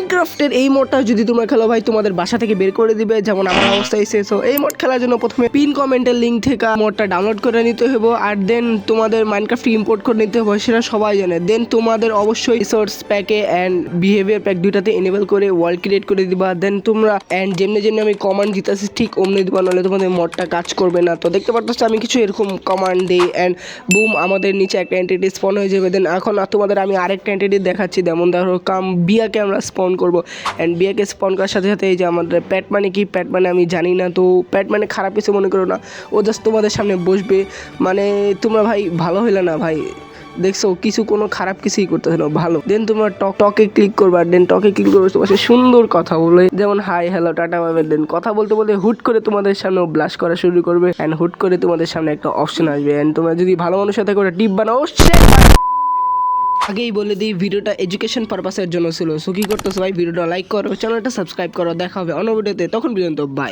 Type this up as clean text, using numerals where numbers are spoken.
মাইনক্রাফটের এই মোডটা যদি তোমরা খেলো ভাই তোমাদের বাসা থেকে বের করে দিবে, যেমন আমার অবস্থা এসে। সো এই মোড খেলার জন্য প্রথমে পিন কমেন্টের লিঙ্ক থেকে মোডটা ডাউনলোড করে নিতে হবে, আর দেন তোমাদের মাইনক্রাফট ইম্পোর্ট করে নিতে হবে, সেটা সবাই জানে। দেন তোমাদের অবশ্যই রিসোর্স প্যাকে অ্যান্ড বিহেভিয়ার প্যাক দুইটাতে এনেবল করে ওয়ার্ল্ড ক্রিয়েট করে দিবা। দেন তোমরা অ্যান্ড যেমনি যেমনি আমি কমান্ড দিতেছি ঠিক অমনি দিবা, নাহলে তোমাদের মোডটা কাজ করবে না। তো দেখতে পারতেছো আমি কিছু এরকম কমান্ড দিই অ্যান্ড বুম আমাদের নিচে একটা এন্টিটি স্পন হয়ে যাবে। দেন এখন তোমাদের আমি আরেকটা এন্টিটি দেখাচ্ছি, যেমন ধরো বিয়াকে আমরা স্পন করবো অ্যান্ড বিয়াকে স্পন করার সাথে সাথে এই যে আমাদের প্যাট মানে কি, প্যাট মানে আমি জানি না, তো প্যাট মানে খারাপ কিছু মনে করো না, ও জাস্ট তোমাদের সামনে বসবে। মানে তোমরা ভাই ভালো হইলে না ভাই, দেখছো কিছু কোনো খারাপ কিছুই করতেছে না, ভালো। দেন তোমরা টকে ক্লিক করবা, দেন টকে ক্লিক করবে তোমার সাথে সুন্দর কথা বলে, যেমন hi hello tata bye bye. Then কথা বলতে বলতে হুট করে তোমাদের সামনে ব্লাশ করা শুরু করবে অ্যান্ড হুট করে তোমাদের সামনে একটা অপশন আসবে অ্যান্ড তোমরা যদি ভালো মানুষের সাথে করে টিপ বানাও। আগেই বলে দিই ভিডিওটা এডুকেশন পারপাসের জন্য ছিল। সো কি করতেছো ভাই, ভিডিওটা লাইক করো, চ্যানেলটা সাবস্ক্রাইব করো। দেখা হবে অন্য ভিডিওতে, তখন পর্যন্ত বাই।